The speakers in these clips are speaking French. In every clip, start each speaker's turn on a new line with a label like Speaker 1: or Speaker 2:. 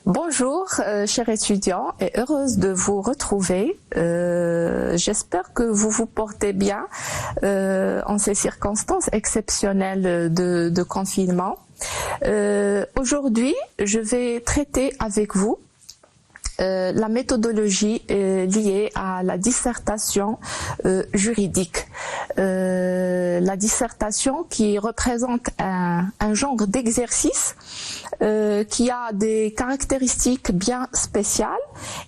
Speaker 1: Bonjour, chers étudiants, et heureuse de vous retrouver. J'espère que vous vous portez bien en ces circonstances exceptionnelles de confinement. Aujourd'hui, je vais traiter avec vous la méthodologie liée à la dissertation juridique. La dissertation qui représente un genre d'exercice qui a des caractéristiques bien spéciales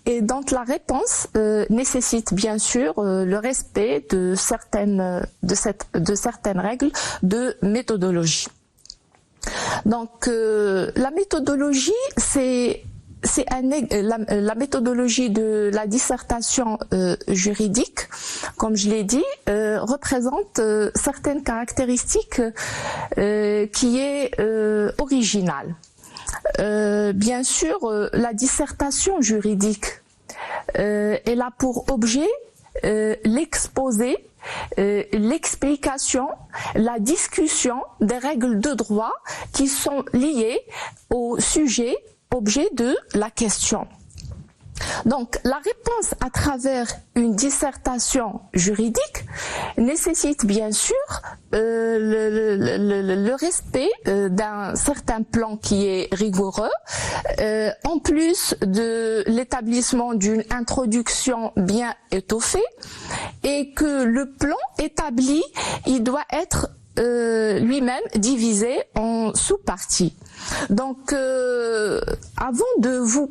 Speaker 1: et dont la réponse nécessite bien sûr le respect de certaines règles de méthodologie. Donc la méthodologie, la méthodologie de la dissertation juridique, comme je l'ai dit, représente certaines caractéristiques qui est originale. Bien sûr, la dissertation juridique, elle a pour objet l'exposé, l'explication, la discussion des règles de droit qui sont liées au sujet objet de la question. Donc, la réponse à travers une dissertation juridique nécessite bien sûr le respect d'un certain plan qui est rigoureux, en plus de l'établissement d'une introduction bien étoffée, et que le plan établi, il doit être lui-même divisé en sous-parties. Donc, avant de vous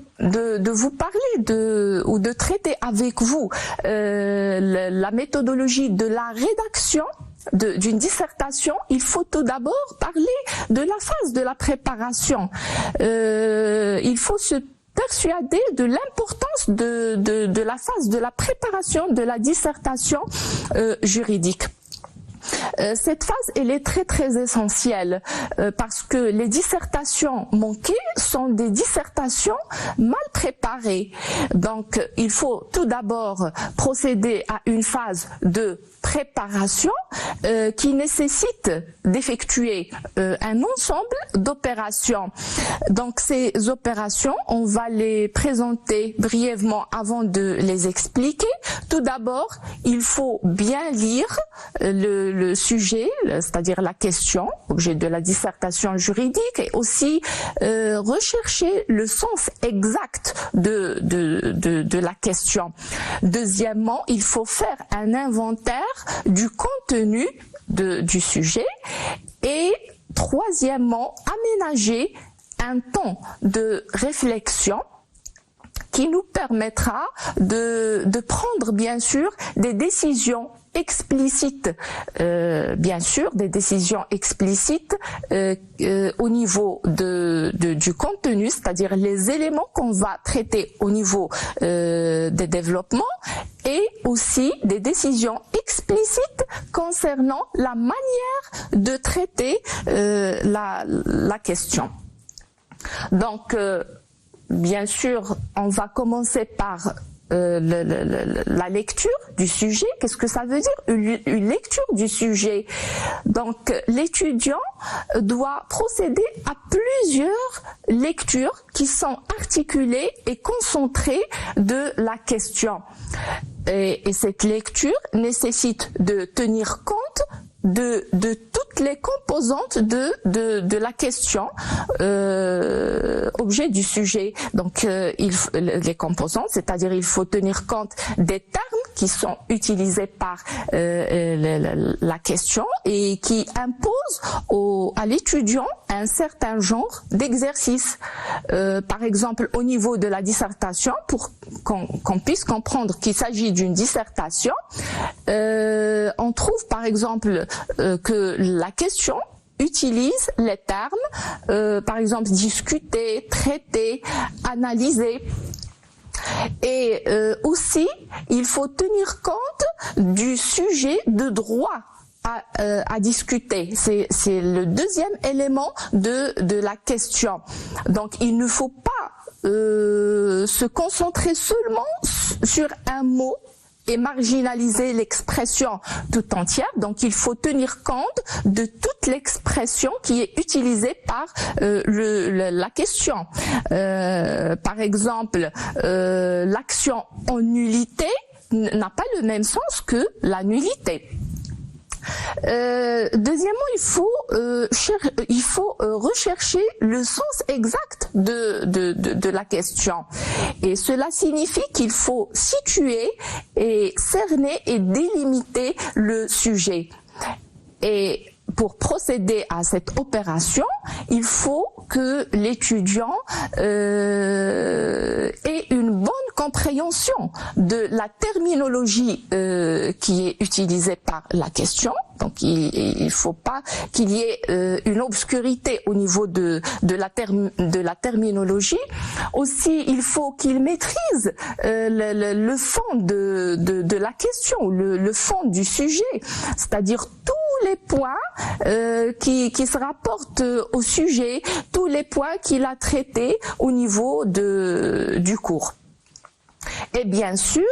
Speaker 1: parler ou de traiter avec vous la méthodologie de la rédaction d'une dissertation, il faut tout d'abord parler de la phase de la préparation. Il faut se persuader de l'importance de la phase de la préparation de la dissertation juridique. Cette phase, elle est très essentielle parce que les dissertations manquées sont des dissertations mal préparées. Donc, il faut tout d'abord procéder à une phase de préparation qui nécessite d'effectuer un ensemble d'opérations. Donc, ces opérations, on va les présenter brièvement avant de les expliquer. Tout d'abord, il faut bien lire le sujet, c'est-à-dire la question, objet de la dissertation juridique, et aussi rechercher le sens exact de la question. Deuxièmement, il faut faire un inventaire du contenu du sujet, et troisièmement, aménager un temps de réflexion qui nous permettra de prendre bien sûr des décisions explicites, bien sûr, des décisions explicites au niveau du contenu, c'est-à-dire les éléments qu'on va traiter au niveau des développements, et aussi des décisions explicites concernant la manière de traiter la question. Donc, bien sûr, on va commencer par la lecture du sujet. Qu'est-ce que ça veut dire, une lecture du sujet? Donc, l'étudiant doit procéder à plusieurs lectures qui sont articulées et concentrées de la question. Et cette lecture nécessite de tenir compte de toutes les composantes de la question objet du sujet. Donc les composantes, c'est-à-dire il faut tenir compte des termes qui sont utilisés par la question et qui imposent à l'étudiant un certain genre d'exercice. Par exemple, au niveau de la dissertation, pour qu'on puisse comprendre qu'il s'agit d'une dissertation, on trouve par exemple que la question utilise les termes, par exemple discuter, traiter, analyser. Et aussi, il faut tenir compte du sujet de droit à discuter. C'est le deuxième élément de la question. Donc, il ne faut pas se concentrer seulement sur un mot et marginaliser l'expression tout entière. Donc il faut tenir compte de toute l'expression qui est utilisée par la question. Par exemple, l'action en nullité n'a pas le même sens que la nullité. Deuxièmement, il faut rechercher le sens exact de la question. Et cela signifie qu'il faut situer et cerner et délimiter le sujet. Et pour procéder à cette opération, il faut que l'étudiant ait une bonne compréhension de la terminologie qui est utilisée par la question. Donc il faut pas qu'il y ait une obscurité au niveau de la terminologie. Aussi, il faut qu'il maîtrise le fond de la question, le fond du sujet, c'est-à-dire tous les points qui se rapportent au sujet, tous les points qu'il a traités au niveau du cours. Et bien sûr,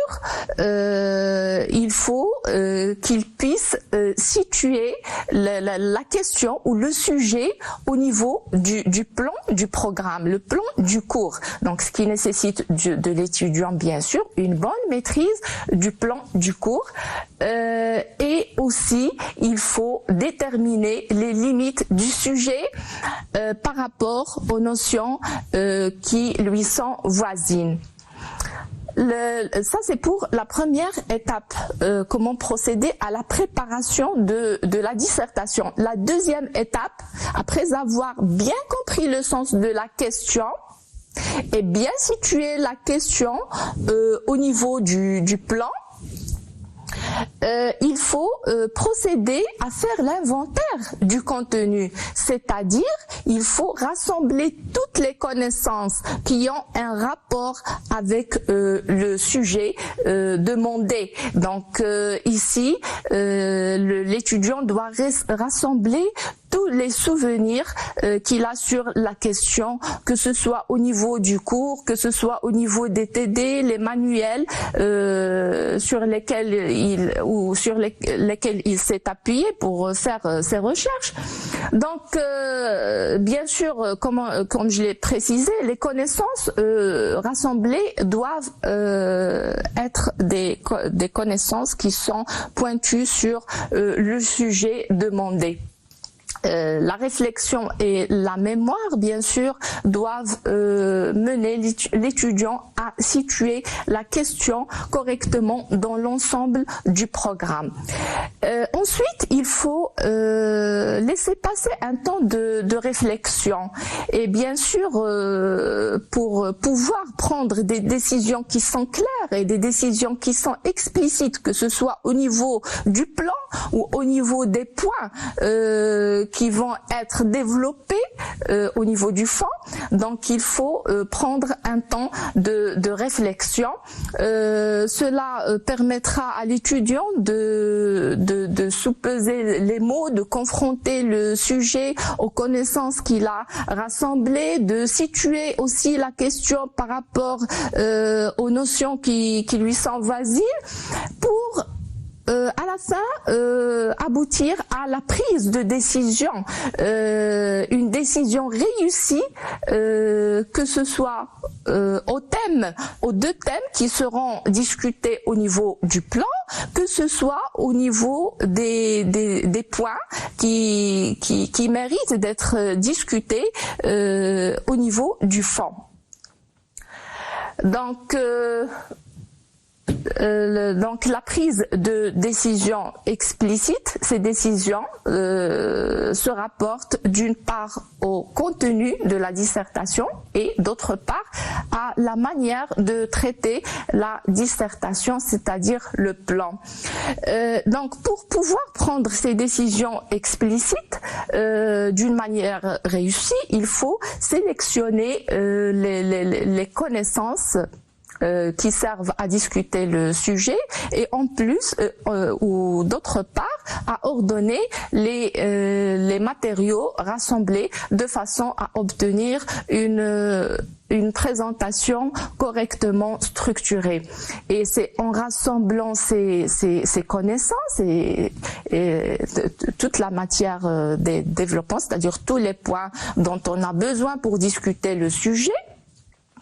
Speaker 1: il faut qu'il puisse situer la question ou le sujet au niveau du plan du programme, le plan du cours. Donc, ce qui nécessite de l'étudiant, bien sûr, une bonne maîtrise du plan du cours. Et aussi, il faut déterminer les limites du sujet par rapport aux notions qui lui sont voisines. Ça, c'est pour la première étape, comment procéder à la préparation de la dissertation. La deuxième étape, après avoir bien compris le sens de la question et bien situer la question au niveau du plan, il faut procéder à faire l'inventaire du contenu, c'est-à-dire il faut rassembler toutes les connaissances qui ont un rapport avec le sujet demandé. Donc ici, l'étudiant doit rassembler tous les souvenirs qu'il a sur la question, que ce soit au niveau du cours, que ce soit au niveau des TD, les manuels sur lesquels il s'est appuyé pour faire ses recherches. Donc, bien sûr, comme je l'ai précisé, les connaissances rassemblées doivent être des connaissances qui sont pointues sur le sujet demandé. La réflexion et la mémoire, bien sûr, doivent mener l'étudiant à situer la question correctement dans l'ensemble du programme. Ensuite, il faut laisser passer un temps de réflexion. Et bien sûr, pour pouvoir prendre des décisions qui sont claires et des décisions qui sont explicites, que ce soit au niveau du plan ou au niveau des points qui vont être développés au niveau du fond. Donc il faut prendre un temps de réflexion. Cela permettra à l'étudiant de sous-peser les mots, de confronter le sujet aux connaissances qu'il a rassemblées, de situer aussi la question par rapport aux notions qui lui sont voisines, pour à la fin aboutir à la prise de décision, une décision réussie, que ce soit aux deux thèmes qui seront discutés au niveau du plan, que ce soit au niveau des points qui méritent d'être discutés au niveau du fond. Donc la prise de décision explicite, ces décisions se rapportent d'une part au contenu de la dissertation et d'autre part à la manière de traiter la dissertation, c'est-à-dire le plan. Donc pour pouvoir prendre ces décisions explicites d'une manière réussie, il faut sélectionner les connaissances qui servent à discuter le sujet et en plus ou d'autre part à ordonner les matériaux rassemblés de façon à obtenir une présentation correctement structurée. Et c'est en rassemblant ces connaissances et toute la matière des développements, c'est-à-dire tous les points dont on a besoin pour discuter le sujet,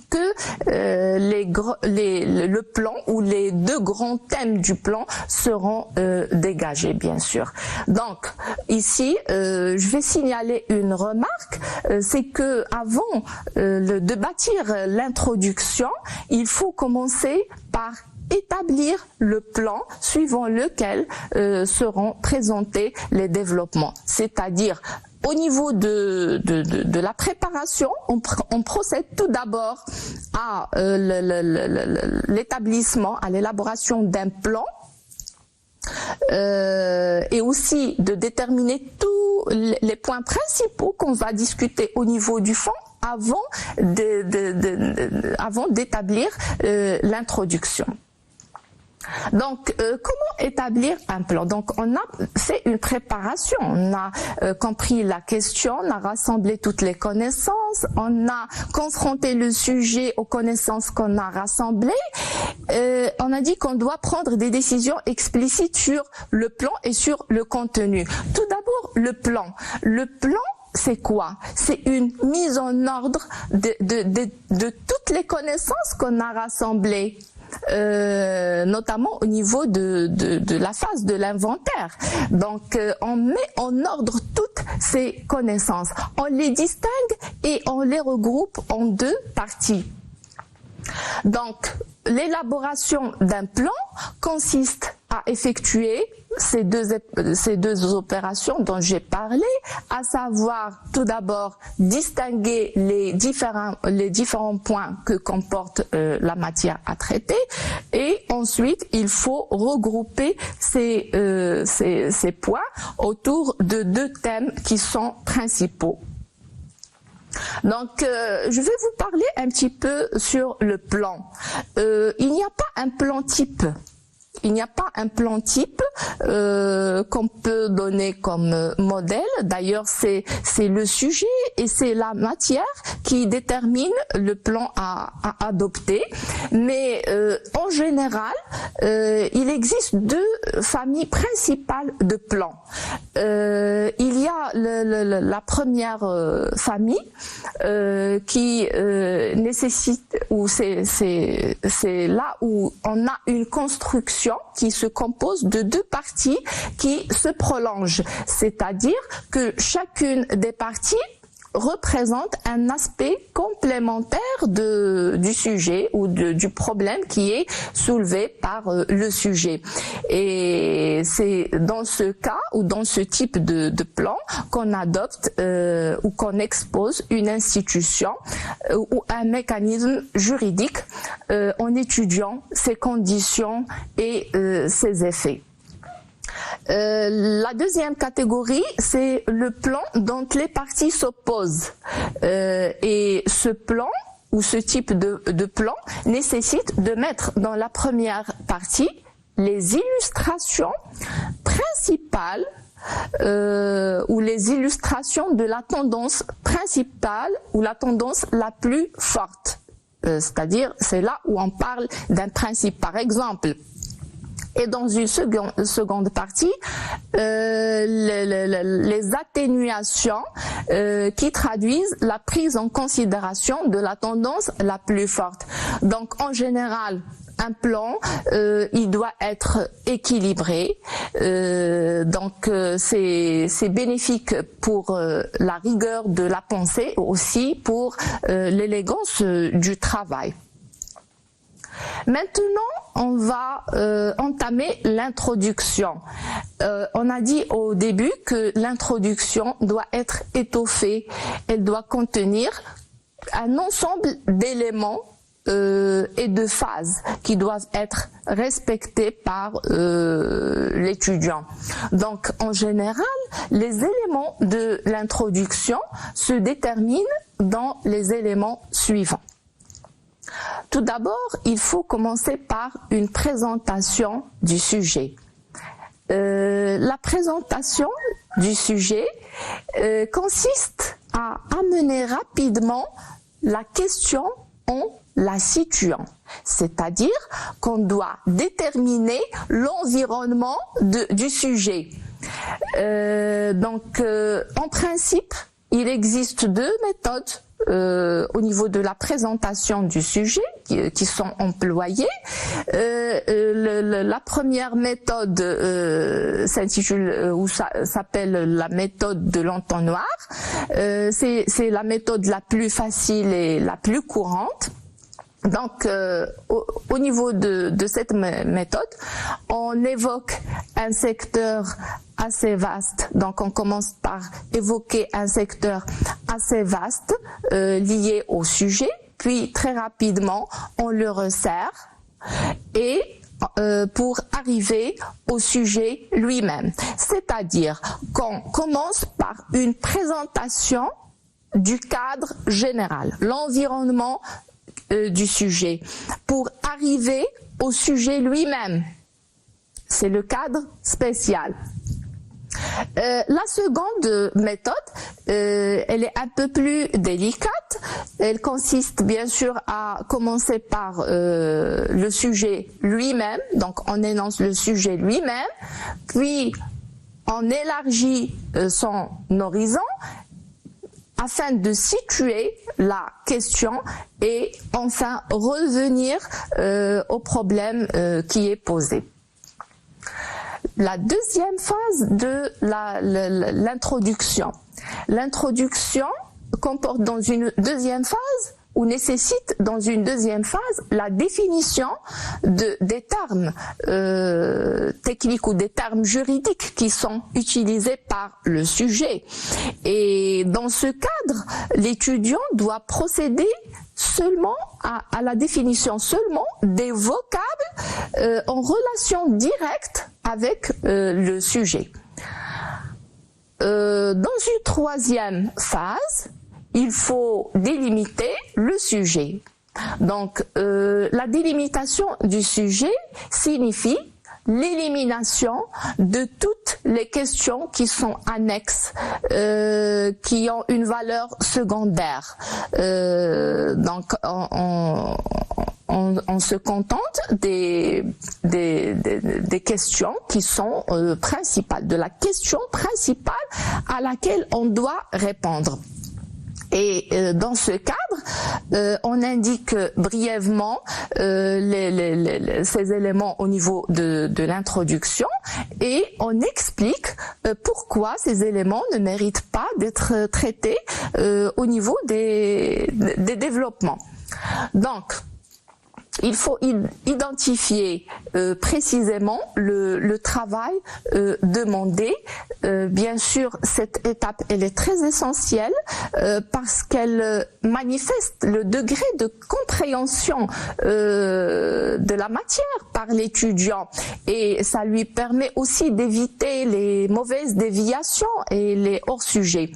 Speaker 1: que le plan ou les deux grands thèmes du plan seront dégagés, bien sûr. Donc ici, je vais signaler une remarque, c'est que avant de bâtir l'introduction, il faut commencer par établir le plan suivant lequel seront présentés les développements, c'est-à-dire au niveau de la préparation, on procède tout d'abord à l'établissement, à l'élaboration d'un plan et aussi de déterminer tous les points principaux qu'on va discuter au niveau du fond avant d'établir l'introduction. Donc, comment établir un plan? Donc, on a fait une préparation, on a compris la question, on a rassemblé toutes les connaissances, on a confronté le sujet aux connaissances qu'on a rassemblées, on a dit qu'on doit prendre des décisions explicites sur le plan et sur le contenu. Tout d'abord, le plan. Le plan, c'est quoi? C'est une mise en ordre de toutes les connaissances qu'on a rassemblées. Notamment au niveau de la phase de l'inventaire. Donc, on met en ordre toutes ces connaissances. On les distingue et on les regroupe en deux parties. Donc, l'élaboration d'un plan consiste à effectuer ces deux opérations dont j'ai parlé, à savoir tout d'abord distinguer les différents points que comporte la matière à traiter, et ensuite il faut regrouper ces points autour de deux thèmes qui sont principaux. Donc, je vais vous parler un petit peu sur le plan. Il n'y a pas un plan type. Il n'y a pas un plan type qu'on peut donner comme modèle. D'ailleurs, c'est le sujet et c'est la matière qui détermine le plan à adopter. Mais en général, il existe deux familles principales de plans. Il y a la première famille qui nécessite, ou c'est là où on a une construction qui se compose de deux parties qui se prolongent, c'est-à-dire que chacune des parties représente un aspect complémentaire du sujet ou du problème qui est soulevé par le sujet. Et c'est dans ce cas ou dans ce type de plan qu'on adopte ou qu'on expose une institution ou un mécanisme juridique en étudiant ses conditions et ses effets. La deuxième catégorie, c'est le plan dont les parties s'opposent. Et ce plan ou ce type de plan nécessite de mettre dans la première partie les illustrations principales ou les illustrations de la tendance principale ou la tendance la plus forte. C'est-à-dire, c'est là où on parle d'un principe. Par exemple, et dans une seconde partie, les atténuations qui traduisent la prise en considération de la tendance la plus forte. Donc, en général, un plan, il doit être équilibré. Donc, c'est bénéfique pour la rigueur de la pensée, aussi pour l'élégance du travail. Maintenant, on va entamer l'introduction. On a dit au début que l'introduction doit être étoffée. Elle doit contenir un ensemble d'éléments et de phases qui doivent être respectées par l'étudiant. Donc, en général, les éléments de l'introduction se déterminent dans les éléments suivants. Tout d'abord, il faut commencer par une présentation du sujet. La présentation du sujet consiste à amener rapidement la question en la situant, c'est-à-dire qu'on doit déterminer l'environnement du sujet. En principe, il existe deux méthodes au niveau de la présentation du sujet qui sont employées. La première méthode s'intitule ou s'appelle la méthode de l'entonnoir. C'est la méthode la plus facile et la plus courante. Donc, au niveau de cette méthode, on évoque un secteur assez vaste. Donc, on commence par évoquer un secteur assez vaste lié au sujet, puis très rapidement, on le resserre et pour arriver au sujet lui-même. C'est-à-dire qu'on commence par une présentation du cadre général, l'environnement du sujet, pour arriver au sujet lui-même. C'est le cadre spécial. La seconde méthode, elle est un peu plus délicate. Elle consiste bien sûr à commencer par le sujet lui-même. Donc on énonce le sujet lui-même, puis on élargit son horizon afin de situer la question et enfin revenir au problème qui est posé. La deuxième phase de l'introduction. L'introduction comporte dans une deuxième phase ou nécessite dans une deuxième phase la définition des termes techniques ou des termes juridiques qui sont utilisés par le sujet. Et dans ce cadre, l'étudiant doit procéder seulement à la définition seulement des vocables en relation directe avec le sujet. Dans une troisième phase, il faut délimiter le sujet. Donc, la délimitation du sujet signifie l'élimination de toutes les questions qui sont annexes, qui ont une valeur secondaire. Donc, on se contente des questions qui sont principales, de la question principale à laquelle on doit répondre. Et dans ce cadre, on indique brièvement ces éléments au niveau de l'introduction et on explique pourquoi ces éléments ne méritent pas d'être traités au niveau des développements. Donc, il faut identifier précisément le travail demandé. Bien sûr, cette étape, elle est très essentielle parce qu'elle manifeste le degré de compréhension de la matière par l'étudiant et ça lui permet aussi d'éviter les mauvaises déviations et les hors-sujets.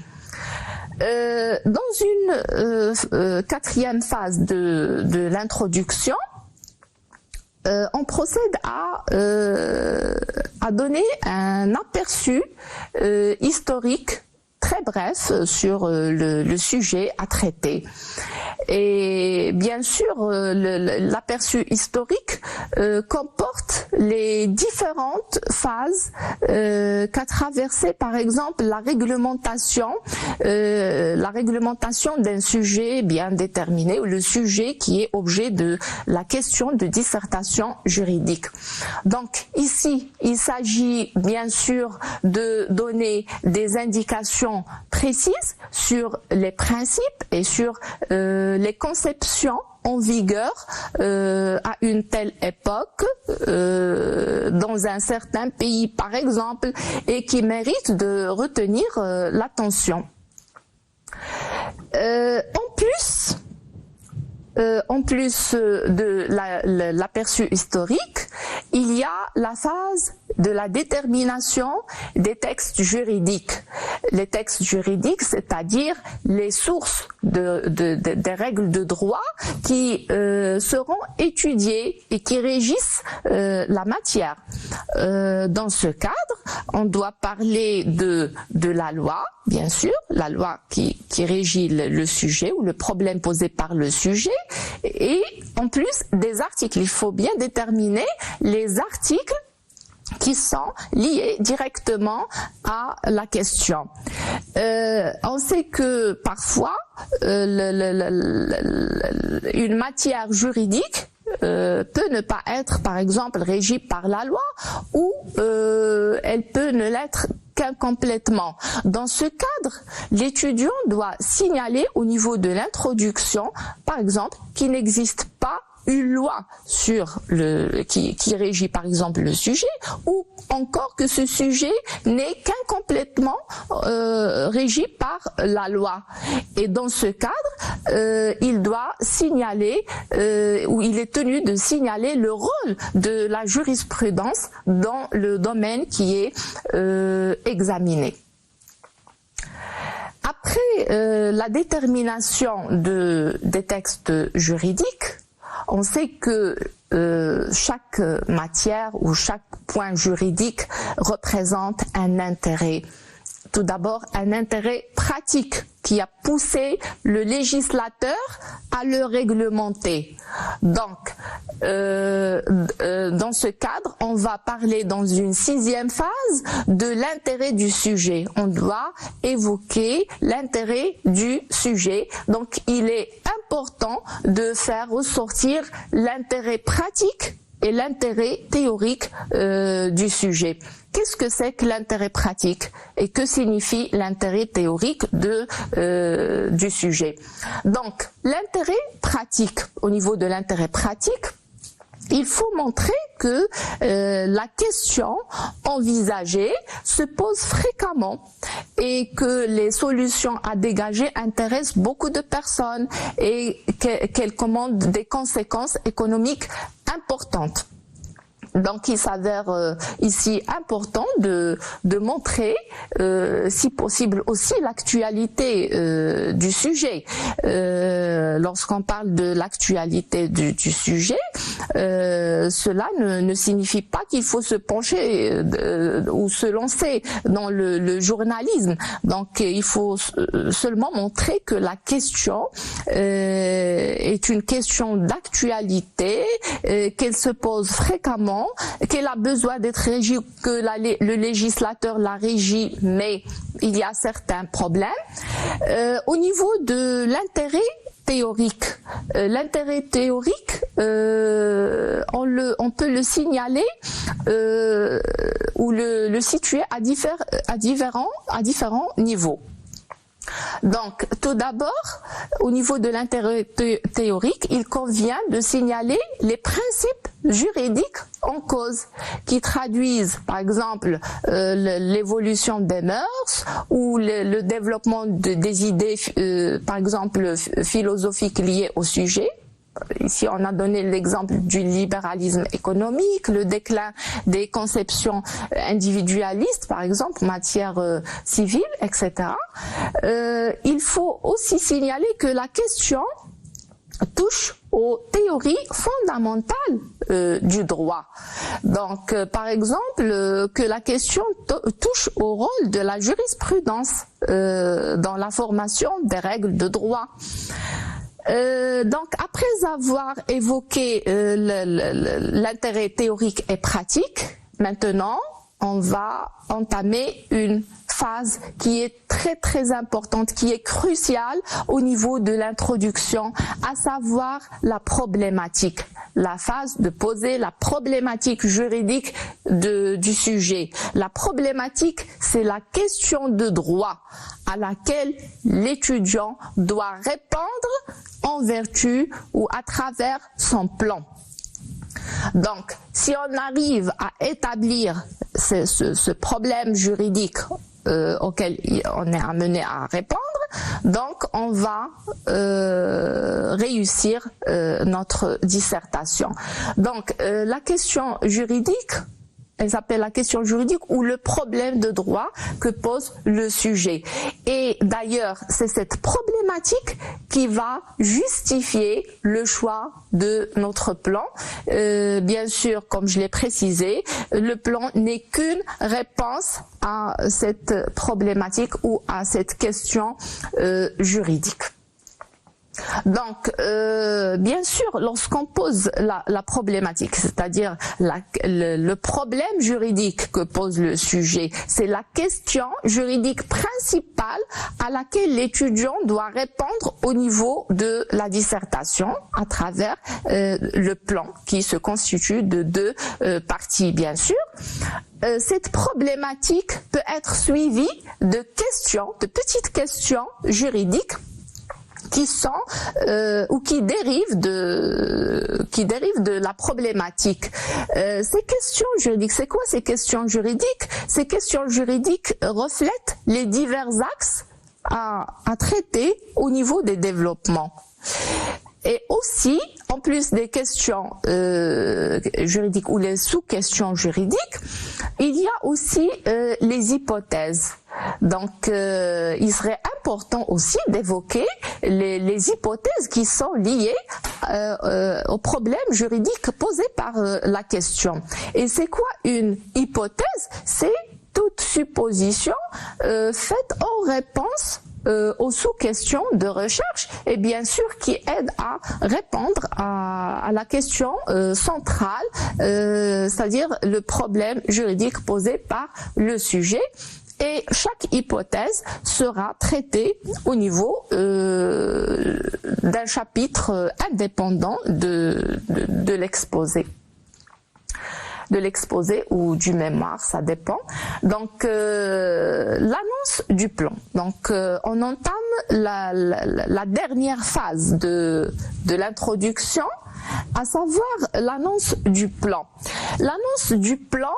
Speaker 1: Dans une quatrième phase de l'introduction, on procède à donner un aperçu historique très bref sur le sujet à traiter. Et bien sûr, l'aperçu historique comporte les différentes phases qu'a traversé par exemple la réglementation d'un sujet bien déterminé ou le sujet qui est objet de la question de dissertation juridique. Donc ici, il s'agit bien sûr de donner des indications précises sur les principes et sur les conceptions en vigueur à une telle époque dans un certain pays par exemple et qui méritent de retenir l'attention. En plus de l'aperçu historique, il y a la phase de la détermination des textes juridiques. Les textes juridiques, c'est-à-dire les sources des règles de droit qui seront étudiées et qui régissent la matière. Dans ce cadre, on doit parler de la loi, bien sûr, la loi qui régit le sujet ou le problème posé par le sujet, et en plus des articles. Il faut bien déterminer les articles qui sont liés directement à la question. On sait que parfois, une matière juridique peut ne pas être, par exemple, régie par la loi, ou elle peut ne l'être qu'incomplètement. Dans ce cadre, l'étudiant doit signaler au niveau de l'introduction, par exemple, qu'il n'existe pas une loi sur qui régit par exemple le sujet, ou encore que ce sujet n'est qu'incomplètement régi par la loi. Et dans ce cadre, il doit signaler, ou il est tenu de signaler le rôle de la jurisprudence dans le domaine qui est examiné. Après la détermination des textes juridiques, on sait que chaque matière ou chaque point juridique représente un intérêt. Tout d'abord, un intérêt pratique qui a poussé le législateur à le réglementer. Donc, dans ce cadre, on va parler dans une 6e phase de l'intérêt du sujet. On doit évoquer l'intérêt du sujet. Donc, il est important de faire ressortir l'intérêt pratique et l'intérêt théorique du sujet. Qu'est-ce que c'est que l'intérêt pratique et que signifie l'intérêt théorique du sujet? Donc, l'intérêt pratique, au niveau de l'intérêt pratique, il faut montrer que la question envisagée se pose fréquemment et que les solutions à dégager intéressent beaucoup de personnes et qu'elles commandent des conséquences économiques importantes. Donc, il s'avère ici important de montrer, si possible aussi, l'actualité du sujet. Lorsqu'on parle de l'actualité du sujet, cela ne signifie pas qu'il faut se pencher ou se lancer dans le journalisme. Donc, il faut seulement montrer que la question est une question d'actualité, qu'elle se pose fréquemment, qu'elle a besoin d'être régie, que le législateur la régit, mais il y a certains problèmes. Au niveau de l'intérêt théorique, l'intérêt théorique, on peut le signaler ou le situer à différents niveaux. Donc, tout d'abord, au niveau de l'intérêt théorique, il convient de signaler les principes juridiques en cause, qui traduisent, par exemple, l'évolution des mœurs ou le développement des idées, par exemple, philosophiques liées au sujet. Ici, on a donné l'exemple du libéralisme économique, le déclin des conceptions individualistes, par exemple, en matière civile, etc. Il faut aussi signaler que la question touche aux théories fondamentales du droit. Donc, par exemple, que la question touche au rôle de la jurisprudence dans la formation des règles de droit. Donc, après avoir évoqué l'intérêt théorique et pratique, maintenant, on va entamer une phase qui est très très importante, qui est cruciale au niveau de l'introduction, à savoir la problématique. La phase de poser la problématique juridique du sujet. La problématique, c'est la question de droit à laquelle l'étudiant doit répondre en vertu ou à travers son plan. Donc, si on arrive à établir ce problème juridique auquel on est amené à répondre, donc on va réussir notre dissertation. Donc, la question juridique Elle s'appelle la question juridique ou le problème de droit que pose le sujet. Et d'ailleurs, c'est cette problématique qui va justifier le choix de notre plan. Bien sûr, comme je l'ai précisé, le plan n'est qu'une réponse à cette problématique ou à cette question juridique. Donc, bien sûr, lorsqu'on pose la problématique, c'est-à-dire le problème juridique que pose le sujet, c'est la question juridique principale à laquelle l'étudiant doit répondre au niveau de la dissertation à travers le plan qui se constitue de deux parties, bien sûr. Cette problématique peut être suivie de questions, de petites questions juridiques qui sont ou qui dérivent de la problématique. Ces questions juridiques, c'est quoi ces questions juridiques? Ces questions juridiques reflètent les divers axes à traiter au niveau des développements. Et aussi, en plus des questions juridiques ou les sous-questions juridiques, il y a aussi les hypothèses. Donc, il serait important aussi d'évoquer les hypothèses qui sont liées au problème juridique posé par la question. Et c'est quoi une hypothèse? C'est toute supposition faite en réponse aux sous-questions de recherche et bien sûr qui aide à répondre à la question centrale, c'est-à-dire le problème juridique posé par le sujet. Et chaque hypothèse sera traitée au niveau d'un chapitre indépendant de l'exposé. De l'exposé ou du mémoire, ça dépend. Donc, l'annonce du plan. Donc, on entame la dernière phase de l'introduction, à savoir l'annonce du plan. L'annonce du plan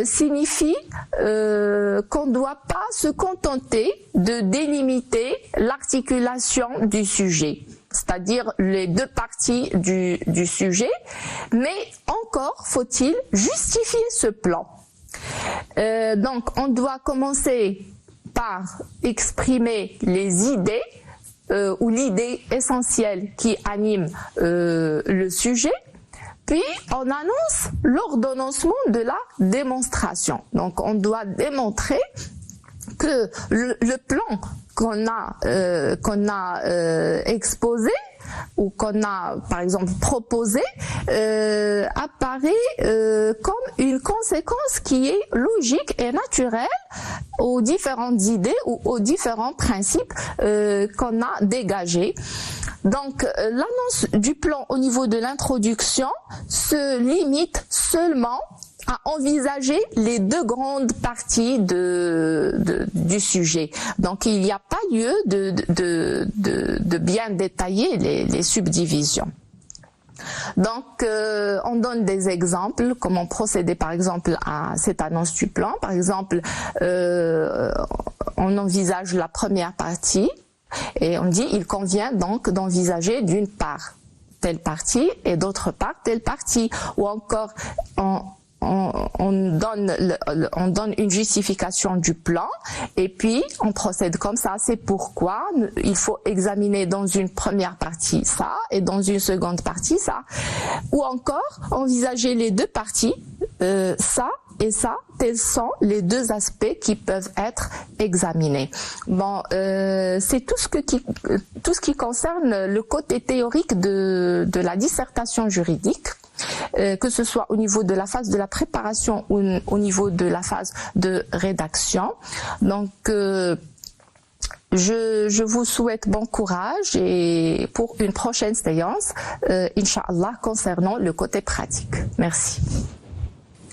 Speaker 1: signifie qu'on ne doit pas se contenter de délimiter l'articulation du sujet, c'est-à-dire les deux parties du sujet, mais encore faut-il justifier ce plan. Donc, on doit commencer par exprimer les idées ou l'idée essentielle qui anime le sujet, puis on annonce l'ordonnancement de la démonstration. Donc, on doit démontrer que le plan qu'on a exposé ou qu'on a par exemple proposé apparaît comme une conséquence qui est logique et naturelle aux différentes idées ou aux différents principes qu'on a dégagés. Donc, l'annonce du plan au niveau de l'introduction se limite seulement à envisager les deux grandes parties du sujet. Donc, il n'y a pas lieu de bien détailler les subdivisions. Donc, on donne des exemples, comment procéder par exemple à cette annonce du plan. Par exemple, on envisage la première partie et on dit il convient donc d'envisager d'une part telle partie et d'autre part telle partie. Ou encore, on donne une justification du plan et puis on procède comme ça. C'est pourquoi il faut examiner dans une première partie ça et dans une seconde partie ça. Ou encore envisager les deux parties, ça et ça, tels sont les deux aspects qui peuvent être examinés. Bon, c'est tout ce qui concerne le côté théorique de la dissertation juridique. Que ce soit au niveau de la phase de la préparation ou au niveau de la phase de rédaction. Donc, je vous souhaite bon courage et pour une prochaine séance, Inch'Allah, concernant le côté pratique. Merci.